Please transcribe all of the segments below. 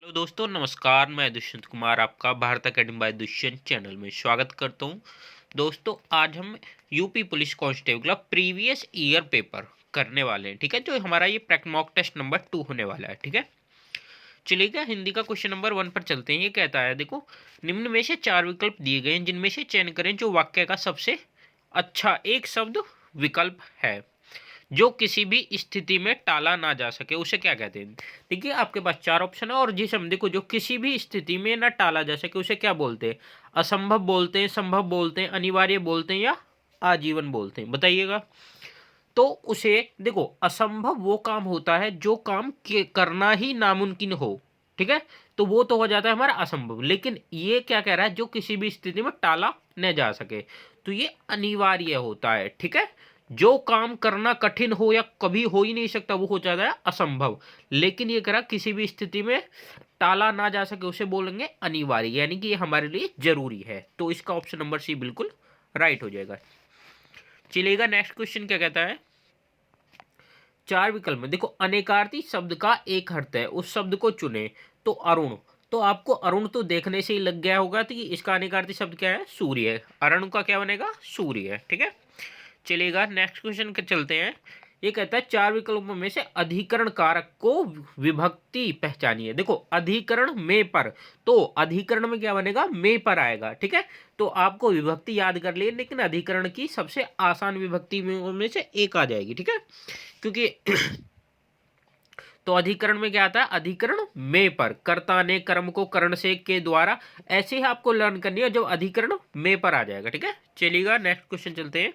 Hello दोस्तों, नमस्कार। मैं दुष्यंत कुमार आपका Bharat academy by Dushyant channel में स्वागत करता हूं। दोस्तों, आज हम यूपी पुलिस कांस्टेबल का प्रीवियस ईयर पेपर करने वाले हैं। ठीक है, जो हमारा ये मॉक टेस्ट नंबर 2 होने वाला है। ठीक है, चलिएगा हिंदी का क्वेश्चन नंबर 1 पर चलते हैं। ये कहता है, देखो, निम्न में से 4 विकल्प दिए गए हैं, जिनमें से चयन करें जो वाक्य का सबसे अच्छा एक शब्द विकल्प है, जो किसी भी स्थिति में टाला ना जा सके, उसे क्या कहते हैं। देखिए, आपके पास 4 ऑप्शन है, और जिस हम देखो जो किसी भी स्थिति में ना टाला जा सके उसे क्या बोलते हैं। असंभव बोलते हैं, संभव बोलते हैं, अनिवार्य बोलते हैं, या आजीवन बोलते हैं। बताइएगा। तो उसे देखो, असंभव वो काम होता है जो काम करना ही नामुमकिन हो। ठीक है, तो वो तो हो जाता है हमारा असंभव। लेकिन ये क्या कह रहा है, जो किसी भी स्थिति में टाला न जा सके, तो ये अनिवार्य होता है। ठीक है, जो काम करना कठिन हो या कभी हो ही नहीं सकता, वो हो जाता है असंभव। लेकिन ये कह रहा किसी भी स्थिति में टाला ना जा सके, उसे बोलेंगे अनिवार्य, यानी कि ये हमारे लिए जरूरी है। तो इसका ऑप्शन नंबर सी बिल्कुल राइट हो जाएगा। चलिएगा, नेक्स्ट क्वेश्चन क्या कहता है। 4 विकल्प में देखो, अनेकार्थी शब्द का एक अर्थ है, उस शब्द को चुने। तो अरुण, तो आपको अरुण तो देखने से ही लग गया होगा कि इसका अनेकार्थी शब्द क्या है, सूर्य है। अरुण का क्या बनेगा, सूर्य है। ठीक है, चलिएगा नेक्स्ट क्वेश्चन के चलते हैं। ये कहता है, 4 विकल्पों में से अधिकरण कारक को विभक्ति पहचानिए। देखो, अधिकरण में पर, तो अधिकरण में क्या बनेगा, में पर आएगा। ठीक है, तो आपको विभक्ति याद कर लिए, लेकिन अधिकरण की सबसे आसान विभक्ति में से एक आ जाएगी। ठीक है, क्योंकि तो अधिकरण में क्या आता है, अधिकरण में पर, कर्ता ने कर्म को करण से के द्वारा, ऐसे ही आपको लर्न करनी है जब अधिकरण में पर आ जाएगा। ठीक है, चलिएगा नेक्स्ट क्वेश्चन चलते हैं।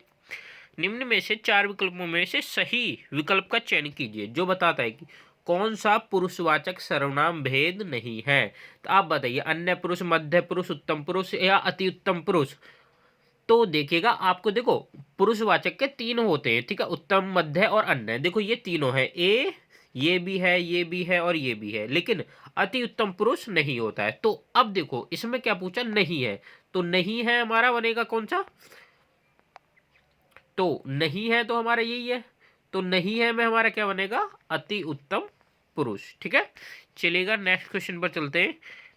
निम्न में से 4 विकल्पों में से सही विकल्प का चयन कीजिए, जो बताता है कि कौन सा पुरुषवाचक सर्वनाम भेद नहीं है। तो आप बताइए, अन्य पुरुष, मध्य पुरुष, उत्तम पुरुष, या अति उत्तम पुरुष। तो देखिएगा, आपको देखो, पुरुषवाचक के 3 होते हैं। ठीक है, उत्तम, मध्य और अन्य। देखो, ये तीनों है, ये भी है, ये भी है, और ये भी है। लेकिन अति उत्तम पुरुष नहीं होता है। तो अब देखो, इसमें क्या पूछा, नहीं है। तो नहीं है हमारा बनेगा कौन सा, तो नहीं है तो हमारा यही है। तो नहीं है में हमारा क्या बनेगा, अति उत्तम पुरुष। ठीक है, चलिएगा नेक्स्ट क्वेश्चन पर चलते हैं।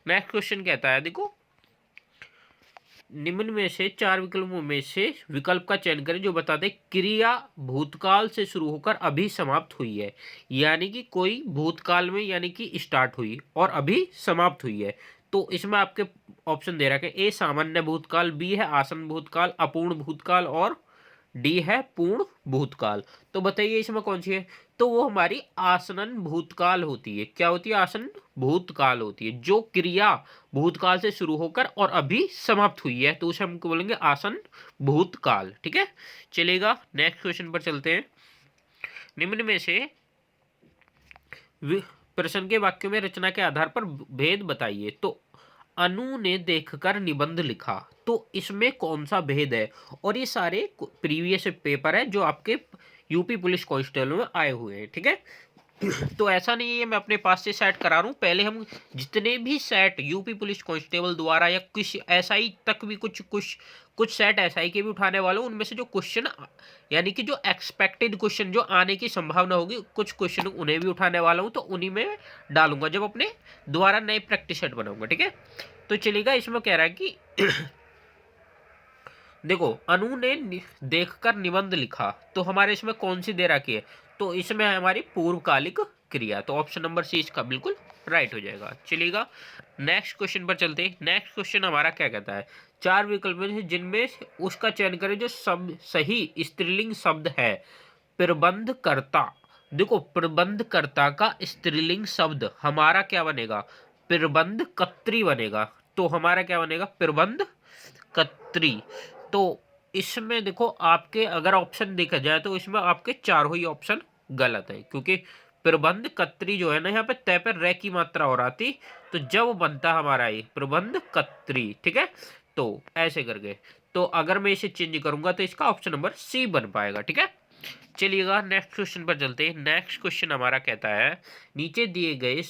नेक्स्ट क्वेश्चन कहता है, देखो, निम्न में से 4 विकल्पों में से विकल्प का चयन करें जो बताते क्रिया भूतकाल से शुरू होकर अभी समाप्त हुई है। यानी कि कोई भूतकाल में, यानी कि स्टार्ट हुई और अभी समाप्त हुई है। तो इसमें आपके ऑप्शन दे रखा है, ए सामान्य भूतकाल, बी है आसन भूतकाल, अपूर्ण भूतकाल, और डी है पूर्ण भूतकाल। तो बताइए इसमें कौन सी है। तो वो हमारी आसन्न भूतकाल होती है। क्या होती है, आसन्न भूतकाल होती है, जो क्रिया भूतकाल से शुरू होकर और अभी समाप्त हुई है, तो उसे हम बोलेंगे आसन्न भूतकाल। ठीक है, चलेगा नेक्स्ट क्वेश्चन पर चलते हैं। निम्न में से प्रश्न के वाक्यों में रचना के आधार पर भेद बताइए। तो अनु ने देखकर निबंध लिखा, तो इसमें कौन सा भेद है। और ये सारे प्रीवियस पेपर है जो आपके यूपी पुलिस कांस्टेबल में आए हुए हैं। ठीक है, तो ऐसा नहीं है मैं अपने पास से सेट करा रहा हूँ। पहले हम जितने भी सेट यूपी पुलिस कांस्टेबल द्वारा या कुछ एसआई तक भी कुछ सेट एसआई के भी उठाने वाला हूँ, उनमें से जो क्वेश्चन, यानी कि जो एक्सपेक्टेड क्वेश्चन जो आने की संभावना होगी, कुछ क्वेश्चन उन्हें भी उठाने वाला हूँ। तो उन्हीं में डालूंगा जब अपने द्वारा नए प्रैक्टिस सेट बनाऊंगा। ठीक है, तो चलेगा, इसमें कह रहा है कि देखो, अनु ने देखकर निबंध लिखा, तो हमारे इसमें कौन सी दे रखी है, तो इसमें है हमारी पूर्वकालिक क्रिया। तो ऑप्शन नंबर सी इसका बिल्कुल राइट हो जाएगा। चलिएगा नेक्स्ट क्वेश्चन पर चलते हैं। नेक्स्ट क्वेश्चन हमारा क्या कहता है, 4 विकल्प में जिनमें उसका चयन करें जो सब सही स्त्रीलिंग शब्द है। प्रबंधकर्ता, देखो, प्रबंधकर्ता का स्त्रीलिंग शब्द हमारा क्या बनेगा, प्रबंधकर्त्री बनेगा। तो हमारा क्या बनेगा, प्रबंधकर्त्री। तो इसमें देखो, आपके अगर ऑप्शन देखा जाए तो इसमें आपके चारों ही ऑप्शन गलत है, क्योंकि प्रबंधकर्त्री जो है ना, यहाँ पे तय पर रे की मात्रा और आती, तो जब बनता हमारा ये प्रबंधकर्त्री। ठीक है, तो ऐसे करके, तो अगर मैं इसे चेंज करूंगा तो इसका ऑप्शन नंबर सी बन पाएगा। ठीक है, चलिएगा नेक्स्ट क्वेश्चन पर चलते हैं। नेक्स्ट क्वेश्चन हमारा कहता है, नीचे दिए गए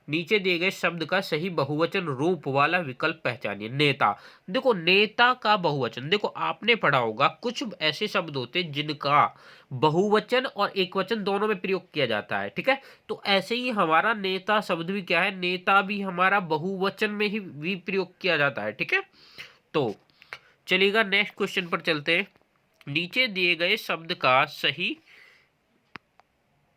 नीचे दिए गए शब्द का सही बहुवचन रूप वाला विकल्प पहचानिए। नेता, देखो नेता का बहुवचन, देखो आपने पढ़ा होगा कुछ ऐसे शब्द होते हैं जिनका बहुवचन और एकवचन दोनों में प्रयोग किया जाता है, ठीक है। तो ऐसे ही हमारा नेता शब्द भी क्या है, नेता भी हमारा बहुवचन में ही भी प्रयोग किया जाता है, ठीक है। तो चलिएगा नेक्स्ट क्वेश्चन पर चलते हैं। नीचे दिए गए शब्द का सही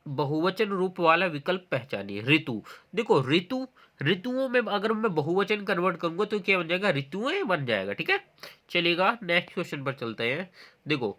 बहुवचन रूप वाला विकल्प पहचानिए। ऋतु, देखो ऋतु, ऋतुओं में अगर मैं बहुवचन कन्वर्ट करूंगा तो क्या बन जाएगा, ऋतुएं बन जाएगा, ठीक है। चलिएगा नेक्स्ट क्वेश्चन पर चलते हैं। देखो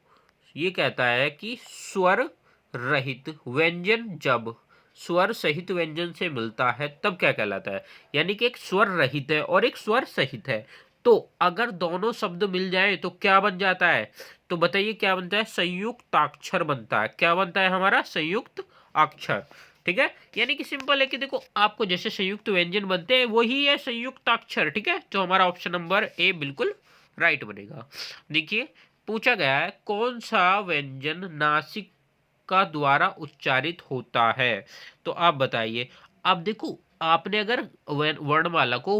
ये कहता है कि स्वर रहित व्यंजन जब स्वर सहित व्यंजन से मिलता है तब क्या कहलाता है। यानी कि एक स्वर रहित है और एक स्वर सहित है, तो अगर दोनों शब्द मिल जाए तो क्या बन जाता है, तो बताइए क्या बनता है, संयुक्ताक्षर बनता है। क्या बनता है हमारा, संयुक्त अक्षर, ठीक है। यानी कि सिंपल है कि देखो आपको जैसे संयुक्त व्यंजन बनते हैं वही है संयुक्ताक्षर, ठीक है। तो हमारा ऑप्शन नंबर ए बिल्कुल राइट बनेगा। देखिए पूछा गया है कौन सा व्यंजन नासिका द्वारा उच्चारित होता है, तो आप बताइए। अब देखो आपने अगर वर्णमाला को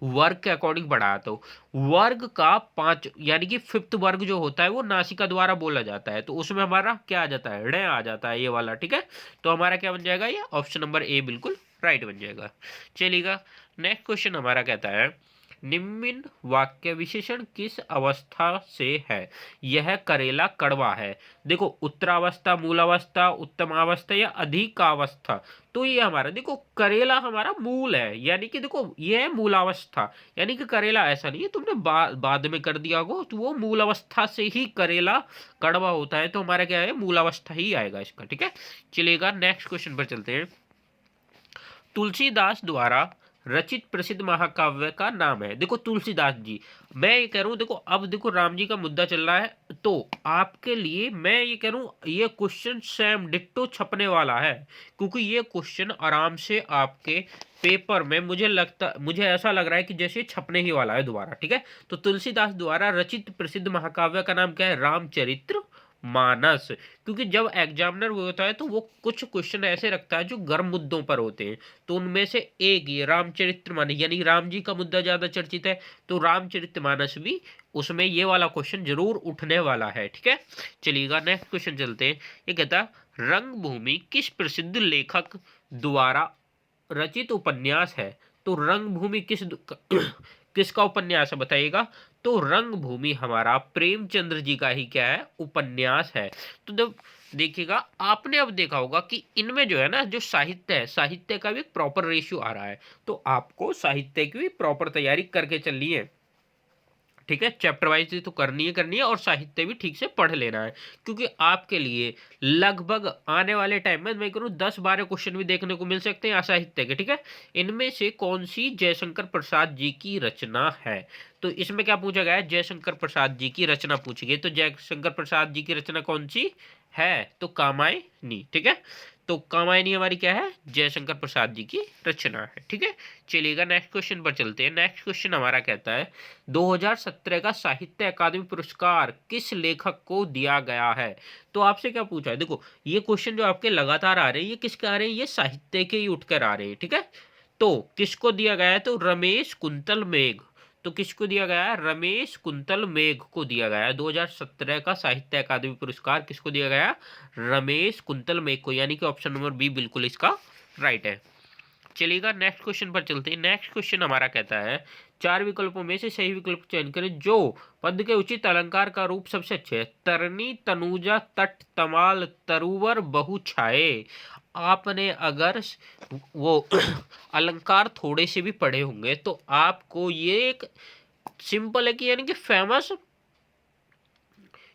वर्ग के अकॉर्डिंग पढ़ा तो वर्ग का पांच यानी कि फिफ्थ वर्ग जो होता है वो नासिका द्वारा बोला जाता है, तो उसमें हमारा क्या आ जाता है, ण आ जाता है ये वाला, ठीक है। तो हमारा क्या बन जाएगा, ये ऑप्शन नंबर ए बिल्कुल राइट बन जाएगा। चलिएगा नेक्स्ट क्वेश्चन हमारा कहता है निम्न वाक्य विशेषण किस अवस्था से है। यह करेला कड़वा है। देखो उत्तरावस्था, मूलावस्था, उत्तमावस्था या अधिकावस्था, तो ये हमारा देखो करेला हमारा मूल है, यानी कि देखो ये है मूलावस्था, यानी कि करेला ऐसा नहीं है तुमने बाद में कर दिया हो, तो वो मूलावस्था से ही करेला कड़वा होता है, तो हमारा क्या है, मूलावस्था ही आएगा इसका, ठीक है। चलिएगा नेक्स्ट क्वेश्चन पर चलते हैं। तुलसीदास द्वारा रचित प्रसिद्ध महाकाव्य का नाम है। देखो तुलसीदास जी, मैं ये कह रहा हूँ देखो अब देखो राम जी का मुद्दा चल रहा है, तो आपके लिए मैं ये कह रहा हूँ ये क्वेश्चन सेम डिट्टो छपने वाला है, क्योंकि ये क्वेश्चन आराम से आपके पेपर में मुझे ऐसा लग रहा है कि जैसे छपने ही वाला है दोबारा, ठीक है। तो तुलसीदास द्वारा रचित प्रसिद्ध महाकाव्य का नाम क्या है, रामचरित्र मानस। क्योंकि जब एग्जामिनर वो होता है तो वो कुछ क्वेश्चन ऐसे रखता है जो गर्म मुद्दों पर होते हैं, तो उनमें से एक ये रामचरित्र मानस, यानी राम जी का मुद्दा ज्यादा चर्चित है, तो रामचरित्र मानस भी उसमें ये वाला क्वेश्चन जरूर उठने वाला है, ठीक है। चलिएगा नेक्स्ट क्वेश्चन चलते हैं। ये कहता है रंगभूमि किस प्रसिद्ध लेखक द्वारा रचित उपन्यास है। तो रंगभूमि किसका उपन्यास है बताइएगा। तो रंगभूमि हमारा प्रेमचंद्र जी का ही क्या है, उपन्यास है। तो जब देखिएगा आपने अब देखा होगा कि इनमें जो है ना जो साहित्य है, साहित्य का भी एक प्रॉपर रेशियो आ रहा है, तो आपको साहित्य की भी प्रॉपर तैयारी करके चलनी है, ठीक है। चैप्टर वाइज तो करनी है और साहित्य भी ठीक से पढ़ लेना है, क्योंकि आपके लिए लगभग आने वाले टाइम में मैं करूँ 10-12 क्वेश्चन भी देखने को मिल सकते हैं साहित्य के, ठीक है। इनमें से कौन सी जयशंकर प्रसाद जी की रचना है, तो इसमें क्या पूछा गया है, जयशंकर प्रसाद जी की रचना पूछी गई, तो जयशंकर प्रसाद जी की रचना कौन सी है, तो कामायनी, ठीक है। तो कामायनी हमारी क्या है, जयशंकर प्रसाद जी की रचना है, ठीक है। चलिएगा नेक्स्ट क्वेश्चन पर चलते हैं। नेक्स्ट क्वेश्चन हमारा कहता है 2017 का साहित्य अकादमी पुरस्कार किस लेखक को दिया गया है। तो आपसे क्या पूछा है, देखो ये क्वेश्चन जो आपके लगातार आ रहे हैं ये किसके आ रहे हैं, ये साहित्य के ही उठकर आ रहे हैं, ठीक है। तो किसको दिया गया है, तो रमेश कुंतल मेघ, तो किसको दिया गया है, रमेश कुंतल मेघ को दिया गया है 2017 का साहित्य अकादमी पुरस्कार किसको दिया गया, रमेश कुंतल मेघ को, यानी कि ऑप्शन नंबर बी बिल्कुल इसका राइट है। चलिएगा नेक्स्ट क्वेश्चन पर चलते हैं। नेक्स्ट क्वेश्चन हमारा कहता है 4 विकल्पों में से सही विकल्प चयन करें जो पद के उचित अलंकार का रूप सबसे अच्छे है। तरनी, तनुजा, तट, तमाल, तरुवर, बहुछाये। आपने अगर वो अलंकार थोड़े से भी पढ़े होंगे तो आपको ये एक सिंपल है कि यानी कि फेमस,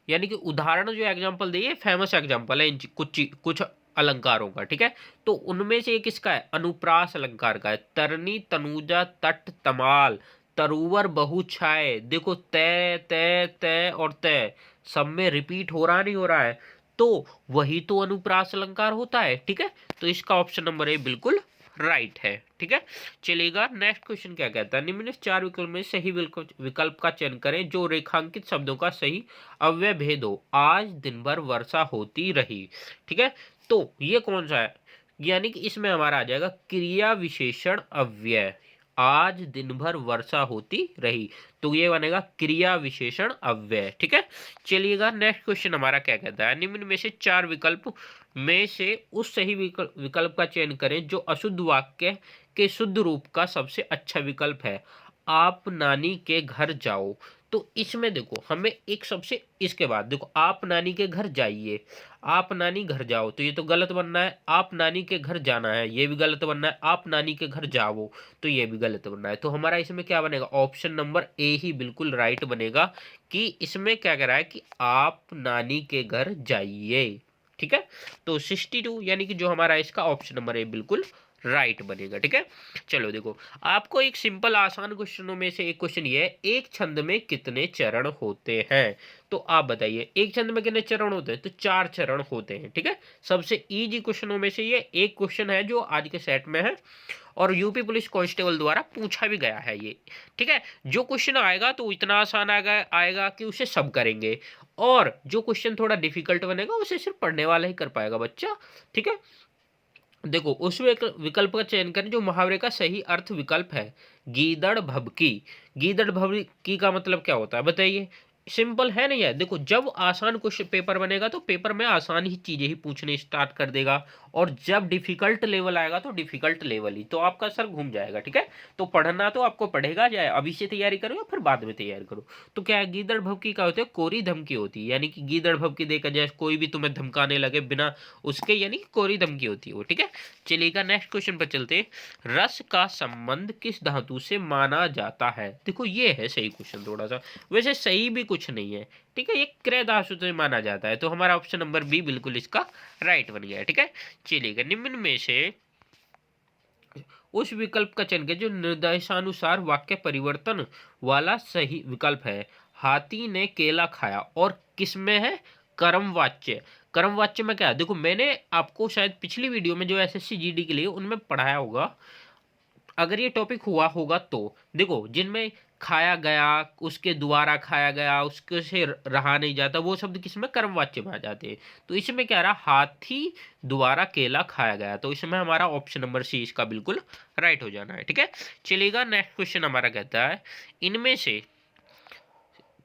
यानी कि उदाहरण जो एग्जांपल दिए फेमस एग्जांपल है कुछ अलंकारों का, ठीक है। तो उनमें से एक किसका है, अनुप्रास अलंकार का है। तरनी, तनुजा, तट, तमाल, तरुवर, बहुछाय, देखो तय तय तय और तय सब में रिपीट हो रहा नहीं हो रहा है, तो वही तो अनुप्रास अलंकार होता है, ठीक है। तो इसका ऑप्शन नंबर ए बिल्कुल राइट है, ठीक है। चलिएगा नेक्स्ट क्वेश्चन क्या कहता है, निम्नलिखित 4 विकल्प में सही विकल्प का चयन करें जो रेखांकित शब्दों का सही अव्यय भेद हो। आज दिन भर वर्षा होती रही, ठीक है। तो ये कौन सा है, यानी कि इसमें हमारा आ जाएगा क्रिया विशेषण अव्यय। आज दिन भर वर्षा होती रही, तो ये बनेगा क्रिया विशेषण अव्यय। ठीक है, चलिएगा नेक्स्ट क्वेश्चन हमारा क्या कहता है, निम्न में से चार विकल्प में से उस सही विकल्प का चयन करें जो अशुद्ध वाक्य के शुद्ध रूप का सबसे अच्छा विकल्प है। आप नानी के घर जाओ, तो इसमें देखो हमें एक सबसे, इसके बाद देखो आप नानी के घर जाइए, आप नानी घर जाओ, तो ये तो गलत बनना है। आप नानी के घर जाना है, ये भी गलत बनना है। आप नानी के घर जाओ, तो ये भी गलत बनना है। तो हमारा इसमें क्या बनेगा, ऑप्शन नंबर ए ही बिल्कुल राइट बनेगा, कि इसमें क्या कह रहा है कि आप नानी के घर जाइए। ठीक है, तो 62 यानी कि जो हमारा इसका ऑप्शन नंबर ए बिल्कुल राइट बनेगा। ठीक है, चलो देखो आपको एक सिंपल आसान क्वेश्चनों में से एक क्वेश्चन ये है, एक छंद में कितने चरण होते हैं। तो आप बताइए एक छंद में कितने चरण होते हैं, तो 4 चरण होते हैं। ठीक है, सबसे इजी क्वेश्चनों में से ये एक क्वेश्चन है जो आज के सेट में है, और यूपी पुलिस कांस्टेबल द्वारा पूछा भी गया है ये। ठीक है, जो क्वेश्चन आएगा तो इतना आसान आएगा कि उसे सब करेंगे, और जो क्वेश्चन थोड़ा डिफिकल्ट बनेगा उसे सिर्फ पढ़ने वाला ही कर पाएगा बच्चा। ठीक है, देखो उस विकल्प का चयन करें जो मुहावरे का सही अर्थ विकल्प है। गीदड़ भभकी, गीदड़ भभकी का मतलब क्या होता है बताइए, सिंपल है नहीं है। देखो जब आसान क्वेश्चन पेपर बनेगा तो पेपर में आसान ही चीजें ही पूछने स्टार्ट कर देगा, और जब डिफिकल्ट लेवल आएगा तो डिफिकल्ट लेवल ही, तो आपका सर घूम जाएगा। ठीक है, तो पढ़ना तो आपको पढ़ेगा, जाए अभी से तैयारी करो या फिर बाद में तैयारी करो। तो क्या है, गीदड़ भभकी का होता है, कोरी धमकी होती है, यानी कि गीदड़ भभकी देखा जाए कोई भी तुम्हें धमकाने लगे बिना उसके, यानी कि कोरी धमकी होती है वो। ठीक है, चलिएगा नेक्स्ट क्वेश्चन पर चलते। रस का संबंध किस धातु से माना जाता है। देखो ये है सही क्वेश्चन, थोड़ा सा वैसे सही भी कुछ नहीं है। ठीक है, ये क्रय धातु से माना जाता है, तो हमारा ऑप्शन नंबर बी बिल्कुल इसका राइट बन गया है। ठीक है, चलिएगा निम्न में से उस विकल्प का चयन करें जो निर्देशानुसार वाक्य परिवर्तन वाला सही विकल्प है। हाथी ने केला खाया, और किसमें है, कर्मवाच्य। कर्मवाच्य में क्या है, देखो मैंने आपको शायद पिछली वीडियो में जो एसएससी जीडी के लिए उनमें पढ़ाया होगा, अगर ये टॉपिक हुआ होगा तो देखो जिनमें खाया गया, उसके द्वारा खाया गया, उसके से रहा नहीं जाता, वो शब्द किसमें, कर्मवाच्य में आ जाते हैं। तो इसमें क्या रहा, हाथी द्वारा केला खाया गया, तो इसमें हमारा ऑप्शन नंबर सी इसका बिल्कुल राइट हो जाना है। ठीक है, चलिएगा नेक्स्ट क्वेश्चन हमारा कहता है, इनमें से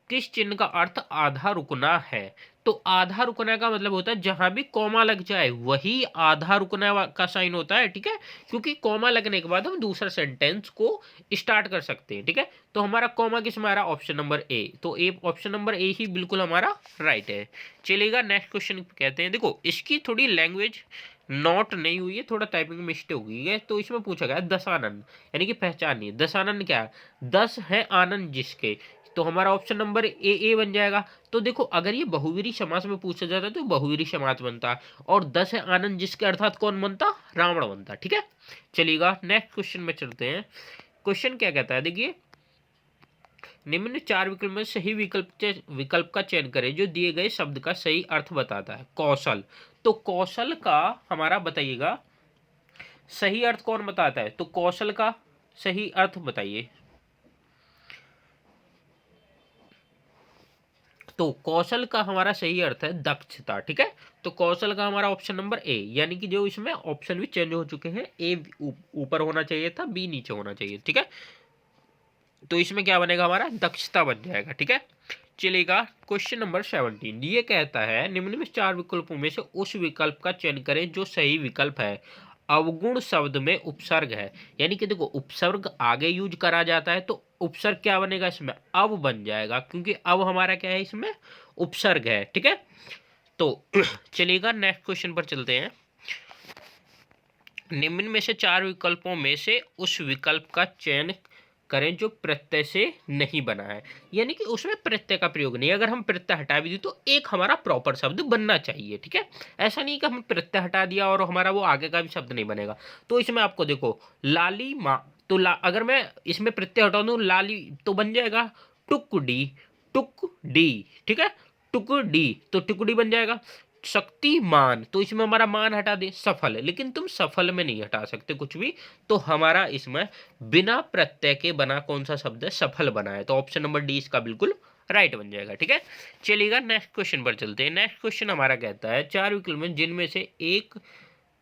किस चिन्ह का अर्थ आधा रुकना है। तो आधा रुकना का मतलब होता है जहां भी कॉमा लग जाए वही आधा रुकना का साइन होता है। ठीक है, क्योंकि कॉमा लगने के बाद हम दूसरा सेंटेंस को स्टार्ट कर सकते हैं। ठीक है, तो हमारा कॉमा किस में आ रहा, ऑप्शन नंबर ए, तो ए ऑप्शन नंबर ए ही बिल्कुल हमारा राइट है। चलिएगा नेक्स्ट क्वेश्चन कहते हैं, देखो इसकी थोड़ी लैंग्वेज नोट नहीं हुई है, थोड़ा टाइपिंग मिस्टेक हुई है, तो इसमें पूछा गया दशानन, यानी कि पहचानिए दशानन क्या है, 10 है आनंद जिसके, तो हमारा ऑप्शन नंबर ए बन जाएगा। तो देखो अगर ये बहुवीरी समास में पूछा जाता है तो बहुवीरी समास बनता, और 10 है आनंद जिसके अर्थात कौन बनता, रावण बनता। ठीक है, चलिएगा नेक्स्ट क्वेश्चन में चलते हैं। क्वेश्चन क्या कहता है, देखिए निम्न चार विकल्प में सही विकल्प का चयन करें जो दिए गए शब्द का सही अर्थ बताता है। कौशल, तो कौशल का हमारा बताइएगा सही अर्थ कौन बताता है, तो कौशल का सही अर्थ बताइए। तो कौशल का हमारा सही अर्थ है दक्षता। ठीक है, तो कौशल का हमारा ऑप्शन नंबर ए, यानी कि जो इसमें ऑप्शन भी चेंज हो चुके हैं, ए ऊपर होना चाहिए था, बी नीचे होना चाहिए। ठीक है, तो इसमें क्या बनेगा, हमारा दक्षता बन जाएगा। ठीक है, चलेगा क्वेश्चन नंबर 17, ये कहता है निम्न में चार विकल्पों में से उस विकल्प का चयन करें जो सही विकल्प है। अवगुण शब्द में उपसर्ग है, यानी कि देखो उपसर्ग आगे यूज करा जाता है, तो उपसर्ग क्या बनेगा इसमें, अब बन जाएगा, क्योंकि अब हमारा क्या है इसमें उपसर्ग है। ठीक है, तो चलिएगा नेक्स्ट क्वेश्चन पर चलते हैं। निम्न में से चार विकल्पों में से उस विकल्प का चयन करें जो प्रत्यय से नहीं बना है, यानी कि उसमें प्रत्यय का प्रयोग नहीं, अगर हम प्रत्यय हटा भी दी तो एक हमारा प्रॉपर शब्द बनना चाहिए। ठीक है, ऐसा नहीं कि हम प्रत्यय हटा दिया और हमारा वो आगे का भी शब्द नहीं बनेगा। तो इसमें आपको देखो लाली माँ, तो अगर मैं इसमें प्रत्यय हटा दूं लाली तो बन जाएगा टुकड़ी, टुकड़ी। ठीक है, टुकड़ी, तो टुकड़ी बन जाएगा। शक्तिमान, तो इसमें हमारा मान हटा दे, सफल, लेकिन तुम सफल में नहीं हटा सकते कुछ भी, तो हमारा इसमें बिना प्रत्यय के बना कौन सा शब्द है, सफल बना है, तो ऑप्शन नंबर डी इसका बिल्कुल राइट बन जाएगा। ठीक है, चलिएगा नेक्स्ट क्वेश्चन पर चलते हैं। नेक्स्ट क्वेश्चन हमारा कहता है चार विकल्प में जिनमें से एक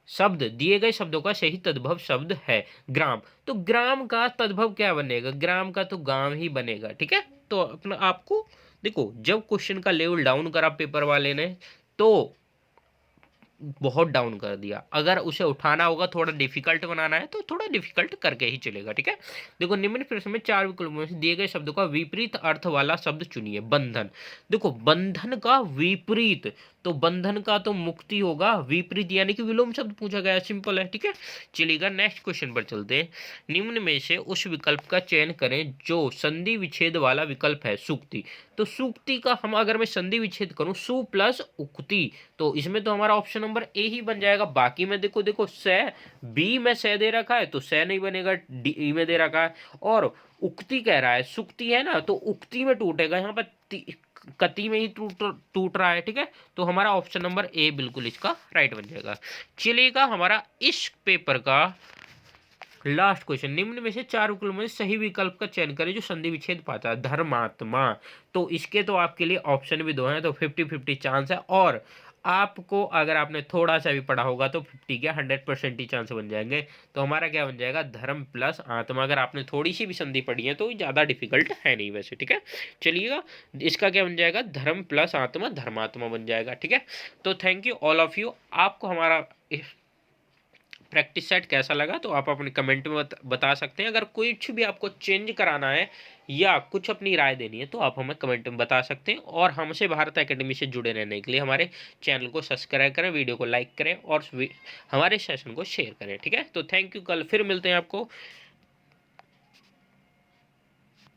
शब्द, दिए गए शब्दों का सही तद्भव शब्द है ग्राम। तो ग्राम का तद्भव क्या बनेगा? ग्राम का तो गांव ही बनेगा, ठीक है। तो अपना आपको देखो, जब क्वेश्चन का लेवल डाउन करा पेपर वाले ने तो बहुत डाउन कर दिया। अगर उसे उठाना होगा, थोड़ा डिफिकल्ट बनाना है तो थोड़ा डिफिकल्ट करके ही चलेगा, ठीक है। देखो, निम्न प्रश्न में चार विकल्पों में से दिए गए शब्दों का विपरीत अर्थ वाला शब्द चुनिए। बंधन, देखो बंधन का विपरीत, तो बंधन का तो मुक्ति होगा, विपरीत यानी कि विलोम शब्द पूछा गया, सिंपल है, ठीक है। चलिएगा नेक्स्ट क्वेश्चन पर चलते हैं। निम्न में से उस विकल्प का चयन करें जो संधि विच्छेद वाला विकल्प है। सूक्ति, तो सूक्ति का हम अगर मैं संधि विच्छेद करूं, सु प्लस उक्ति, तो इसमें तो हमारा ऑप्शन नंबर ए ही बन जाएगा। बाकी में देखो देखो से, बी में से दे रखा है तो से नहीं बनेगा, डी में दे रखा है, और उक्ति कह रहा है, सुक्ति है ना, तो उक्ति में टूटेगा, यहाँ पर कति में ही टूट रहा है, ठीक है। तो हमारा ऑप्शन नंबर ए बिल्कुल इसका राइट बन जाएगा। चलिएगा हमारा इस पेपर का लास्ट क्वेश्चन, निम्न में से चार विकल्पों में सही विकल्प का चयन करें जो संधि विच्छेद पाता है। धर्मात्मा, तो इसके तो आपके लिए ऑप्शन भी दो हैं, तो 50-50 चांस है। और आपको अगर आपने थोड़ा सा भी पढ़ा होगा तो 50 क्या 100% ही चांस बन जाएंगे। तो हमारा क्या बन जाएगा? धर्म प्लस आत्मा। अगर आपने थोड़ी सी भी संधि पढ़ी है तो ज़्यादा डिफिकल्ट है नहीं वैसे, ठीक है। चलिएगा इसका क्या बन जाएगा? धर्म प्लस आत्मा, धर्मात्मा बन जाएगा, ठीक है। तो thank you all of you. आपको हमारा प्रैक्टिस सेट कैसा लगा तो आप अपने कमेंट में बता सकते हैं। अगर कुछ भी आपको चेंज कराना है या कुछ अपनी राय देनी है तो आप हमें कमेंट में बता सकते हैं। और हमसे भारत एकेडमी से जुड़े रहने के लिए हमारे चैनल को सब्सक्राइब करें, वीडियो को लाइक करें और हमारे सेशन को शेयर करें, ठीक है। तो थैंक यू, कल फिर मिलते हैं आपको